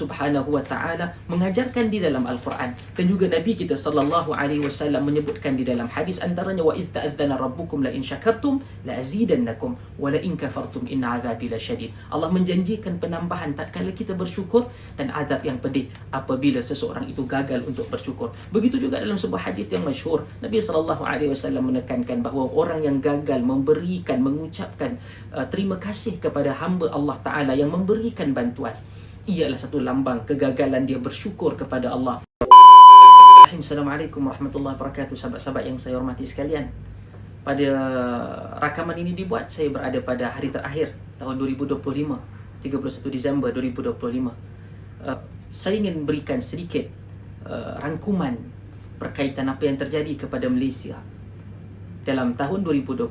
Subhanahu wa taala mengajarkan di dalam Al-Quran, dan juga Nabi kita sallallahu alaihi wasallam menyebutkan di dalam hadis, antaranya wa idz ta'adzana rabbukum la in syakartum la azidannakum wa la in kafartum inna azabi lasyadid. Allah menjanjikan penambahan tatkala kita bersyukur, dan azab yang pedih apabila seseorang itu gagal untuk bersyukur. Begitu juga dalam sebuah hadis yang masyhur, Nabi sallallahu alaihi wasallam menekankan bahawa orang yang gagal memberikan, mengucapkan terima kasih kepada hamba Allah Taala yang memberikan bantuan, ialah satu lambang kegagalan dia bersyukur kepada Allah. Assalamualaikum warahmatullahi wabarakatuh. Sahabat-sahabat yang saya hormati sekalian, pada rakaman ini dibuat, saya berada pada hari terakhir tahun 2025, 31 Disember 2025. Saya ingin berikan sedikit rangkuman berkaitan apa yang terjadi kepada Malaysia dalam tahun 2025.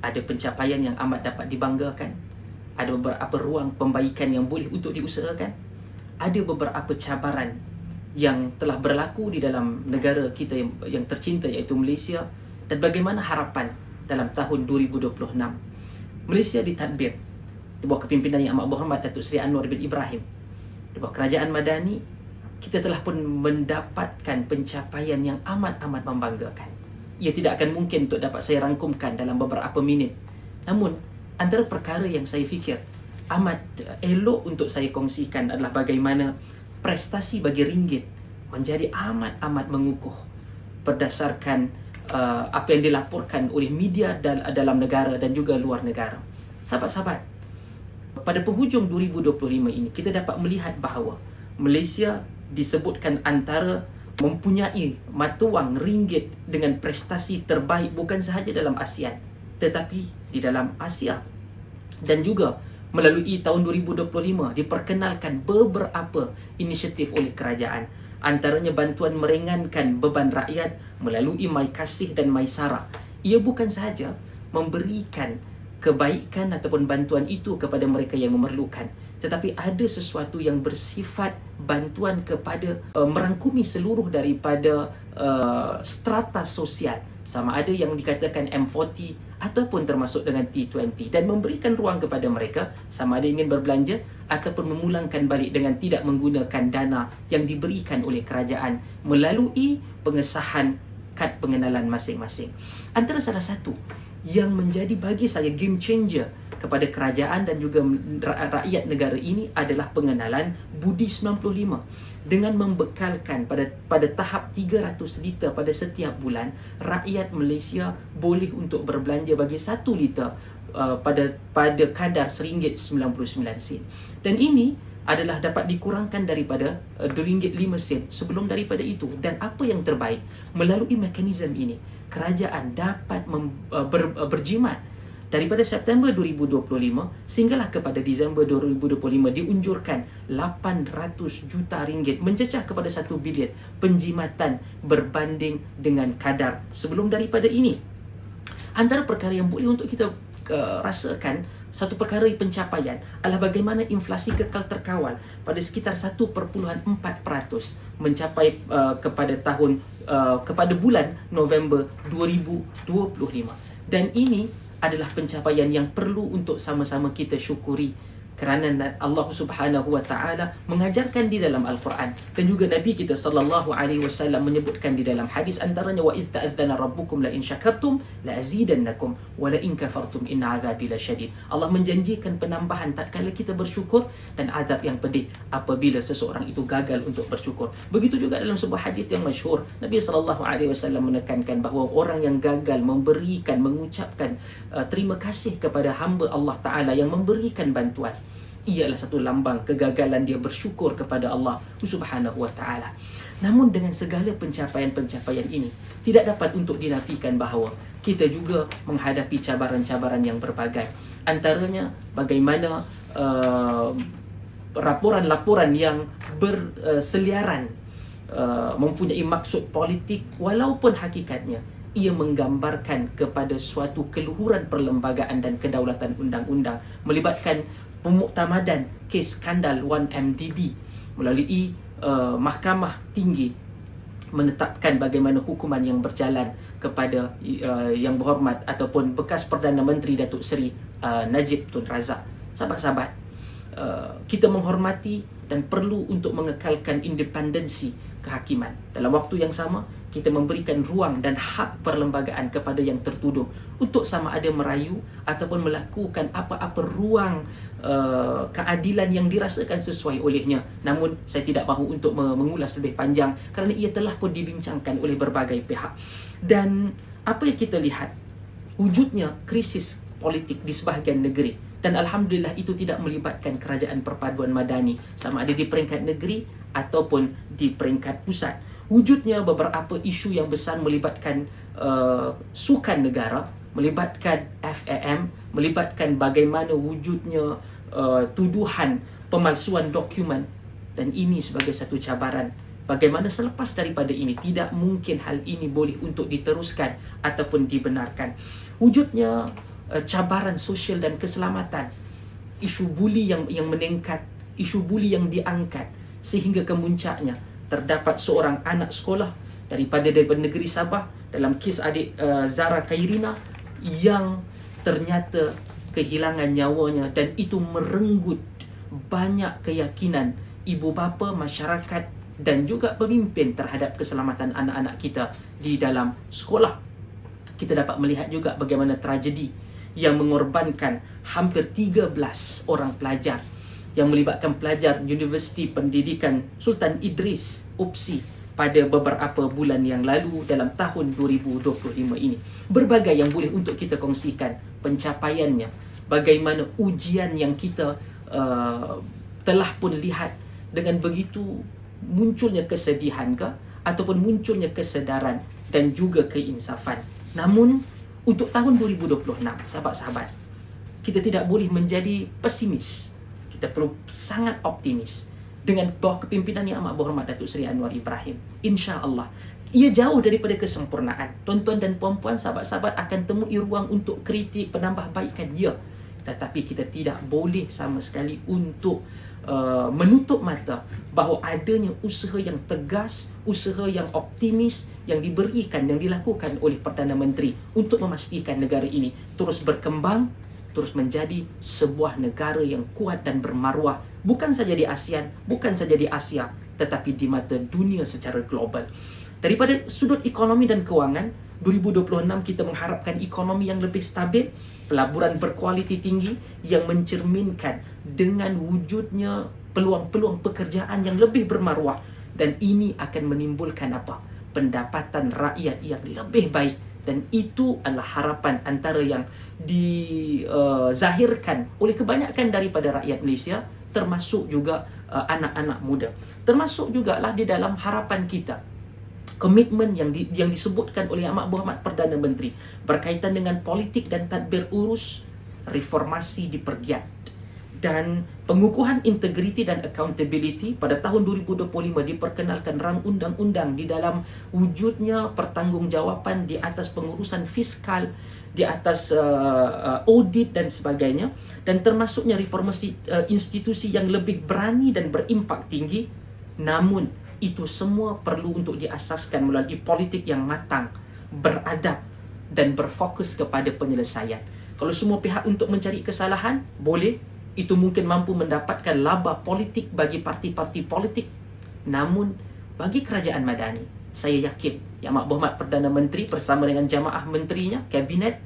Ada pencapaian yang amat dapat dibanggakan, ada beberapa ruang pembaikan yang boleh untuk diusahakan, ada beberapa cabaran yang telah berlaku di dalam negara kita yang tercinta, iaitu Malaysia, dan bagaimana harapan dalam tahun 2026. Malaysia ditadbir di bawah kepimpinan Yang Amat Berhormat Datuk Seri Anwar bin Ibrahim, di bawah Kerajaan Madani. Kita telah pun mendapatkan pencapaian yang amat-amat membanggakan. Ia tidak akan mungkin untuk dapat saya rangkumkan dalam beberapa minit. Namun, antara perkara yang saya fikir amat elok untuk saya kongsikan adalah bagaimana prestasi bagi ringgit menjadi amat-amat mengukuh berdasarkan apa yang dilaporkan oleh media dalam negara dan juga luar negara. Sahabat-sahabat, pada penghujung 2025 ini, kita dapat melihat bahawa Malaysia disebutkan antara mempunyai mata wang ringgit dengan prestasi terbaik bukan sahaja dalam ASEAN, tetapi di dalam Asia. Dan juga melalui tahun 2025 diperkenalkan beberapa inisiatif oleh kerajaan, antaranya bantuan meringankan beban rakyat melalui MyKasih dan MySara. Ia bukan sahaja memberikan kebaikan ataupun bantuan itu kepada mereka yang memerlukan, tetapi ada sesuatu yang bersifat bantuan kepada merangkumi seluruh daripada strata sosial, sama ada yang dikatakan M40 ataupun termasuk dengan T20, dan memberikan ruang kepada mereka sama ada ingin berbelanja ataupun memulangkan balik dengan tidak menggunakan dana yang diberikan oleh kerajaan melalui pengesahan kad pengenalan masing-masing. Antara salah satu yang menjadi bagi saya game changer kepada kerajaan dan juga rakyat negara ini adalah pengenalan Budi 95, dengan membekalkan pada tahap 300 liter pada setiap bulan, rakyat Malaysia boleh untuk berbelanja bagi 1 liter pada kadar RM1.99. Dan ini adalah dapat dikurangkan daripada RM2.05 sebelum daripada itu. Dan apa yang terbaik, melalui mekanisme ini kerajaan dapat berjimat daripada September 2025 sehinggalah kepada Disember 2025 diunjurkan 800 juta ringgit, mencecah kepada 1 bilion penjimatan berbanding dengan kadar sebelum daripada ini. Antara perkara yang boleh untuk kita rasakan, satu perkara pencapaian adalah bagaimana inflasi kekal terkawal pada sekitar 1.4% mencapai kepada bulan November 2025. Dan ini adalah pencapaian yang perlu untuk sama-sama kita syukuri, kerana Allah Subhanahu wa taala mengajarkan di dalam Al-Quran, dan juga Nabi kita sallallahu alaihi wasallam menyebutkan di dalam hadis, antaranya wa idz ta'adzana rabbukum la in syakartum la azidannakum wa la in kafartum inna azabi lasyadid. Allah menjanjikan penambahan tatkala kita bersyukur, dan azab yang pedih apabila seseorang itu gagal untuk bersyukur. Begitu juga dalam sebuah hadis yang masyhur, Nabi sallallahu alaihi wasallam menekankan bahawa orang yang gagal memberikan, mengucapkan terima kasih kepada hamba Allah Taala yang memberikan bantuan, ialah satu lambang kegagalan dia bersyukur kepada Allah Subhanahu wa taala. Namun dengan segala pencapaian-pencapaian ini, tidak dapat untuk dinafikan bahawa kita juga menghadapi cabaran-cabaran yang berbagai. Antaranya bagaimana laporan-laporan yang berseliaran mempunyai maksud politik, walaupun hakikatnya ia menggambarkan kepada suatu keluhuran perlembagaan dan kedaulatan undang-undang, melibatkan pemuktamadan kes skandal 1MDB melalui Mahkamah Tinggi menetapkan bagaimana hukuman yang berjalan kepada Yang Berhormat ataupun bekas Perdana Menteri Datuk Seri Najib Tun Razak. Sahabat-sahabat, kita menghormati dan perlu untuk mengekalkan independensi kehakiman. Dalam waktu yang sama, kita memberikan ruang dan hak perlembagaan kepada yang tertuduh untuk sama ada merayu ataupun melakukan apa-apa ruang keadilan yang dirasakan sesuai olehnya. Namun saya tidak mahu untuk mengulas lebih panjang kerana ia telah pun dibincangkan oleh berbagai pihak. Dan apa yang kita lihat, wujudnya krisis politik di sebahagian negeri, dan alhamdulillah itu tidak melibatkan kerajaan perpaduan madani sama ada di peringkat negeri ataupun di peringkat pusat. Wujudnya beberapa isu yang besar melibatkan sukan negara, melibatkan FAM, melibatkan bagaimana wujudnya tuduhan pemalsuan dokumen, dan ini sebagai satu cabaran. Bagaimana selepas daripada ini tidak mungkin hal ini boleh untuk diteruskan ataupun dibenarkan. Wujudnya cabaran sosial dan keselamatan, isu buli yang meningkat, isu buli yang diangkat sehingga kemuncaknya terdapat seorang anak sekolah daripada negeri Sabah, dalam kes adik Zara Khairina, yang ternyata kehilangan nyawanya, dan itu merenggut banyak keyakinan ibu bapa, masyarakat dan juga pemimpin terhadap keselamatan anak-anak kita di dalam sekolah. Kita dapat melihat juga bagaimana tragedi yang mengorbankan hampir 13 orang pelajar, yang melibatkan pelajar Universiti Pendidikan Sultan Idris UPSI pada beberapa bulan yang lalu dalam tahun 2025 ini. Berbagai yang boleh untuk kita kongsikan pencapaiannya, bagaimana ujian yang kita telah pun lihat dengan begitu munculnya kesedihan ataupun munculnya kesedaran dan juga keinsafan. Namun untuk tahun 2026, sahabat-sahabat, kita tidak boleh menjadi pesimis. Kita perlu sangat optimis dengan bawah kepimpinan Yang Amat Berhormat Datuk Seri Anwar Ibrahim. InsyaAllah, ia jauh daripada kesempurnaan. Tuan-tuan dan puan-puan, sahabat-sahabat akan temui ruang untuk kritik, penambahbaikan, ya. Tetapi kita tidak boleh sama sekali untuk menutup mata bahawa adanya usaha yang tegas, usaha yang optimis yang diberikan, yang dilakukan oleh Perdana Menteri untuk memastikan negara ini terus berkembang, terus menjadi sebuah negara yang kuat dan bermaruah, bukan saja di ASEAN, bukan saja di Asia, tetapi di mata dunia secara global. Daripada sudut ekonomi dan kewangan, 2026 kita mengharapkan ekonomi yang lebih stabil, pelaburan berkualiti tinggi yang mencerminkan dengan wujudnya peluang-peluang pekerjaan yang lebih bermaruah, dan ini akan menimbulkan pendapatan rakyat yang lebih baik, dan itu adalah harapan antara yang dizahirkan oleh kebanyakan daripada rakyat Malaysia, termasuk juga anak-anak muda, termasuk jugalah di dalam harapan kita komitmen yang disebutkan oleh Amat Berhormat Perdana Menteri berkaitan dengan politik dan tadbir urus reformasi dipergiat, dan pengukuhan integriti dan accountability pada tahun 2025 diperkenalkan rang undang-undang di dalam wujudnya pertanggungjawapan di atas pengurusan fiskal, di atas audit dan sebagainya, dan termasuknya reformasi institusi yang lebih berani dan berimpak tinggi. Namun itu semua perlu untuk diasaskan melalui politik yang matang, beradab dan berfokus kepada penyelesaian. Kalau semua pihak untuk mencari kesalahan, boleh, itu mungkin mampu mendapatkan laba politik bagi parti-parti politik. Namun bagi kerajaan madani, saya yakin Yang Amat Berhormat Perdana Menteri bersama dengan jamaah menterinya, kabinet,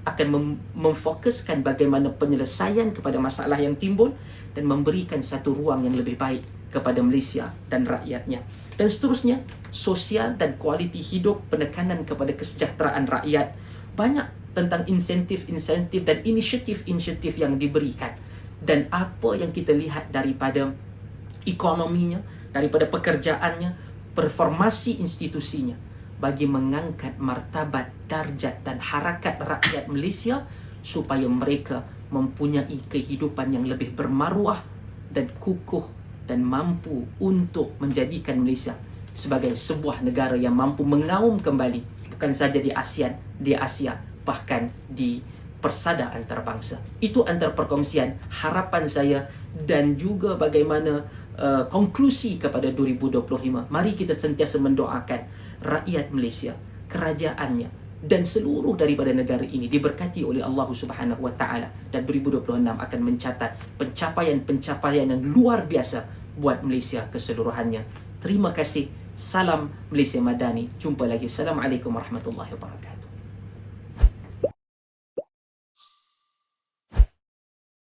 akan memfokuskan bagaimana penyelesaian kepada masalah yang timbul dan memberikan satu ruang yang lebih baik kepada Malaysia dan rakyatnya. Dan seterusnya, sosial dan kualiti hidup, penekanan kepada kesejahteraan rakyat. Banyak tentang insentif-insentif dan inisiatif-inisiatif yang diberikan. Dan apa yang kita lihat daripada ekonominya, daripada pekerjaannya, performasi institusinya, bagi mengangkat martabat, darjat dan harakat rakyat Malaysia supaya mereka mempunyai kehidupan yang lebih bermaruah dan kukuh, dan mampu untuk menjadikan Malaysia sebagai sebuah negara yang mampu mengaum kembali, bukan saja di ASEAN, di Asia, bahkan di persada antarabangsa. Itu antara perkongsian harapan saya dan juga bagaimana konklusi kepada 2025. Mari kita sentiasa mendoakan rakyat Malaysia, kerajaannya dan seluruh daripada negara ini diberkati oleh Allah Subhanahu Wa Taala, dan 2026 akan mencatat pencapaian-pencapaian yang luar biasa buat Malaysia keseluruhannya. Terima kasih. Salam Malaysia Madani. Jumpa lagi. Assalamualaikum warahmatullahi wabarakatuh.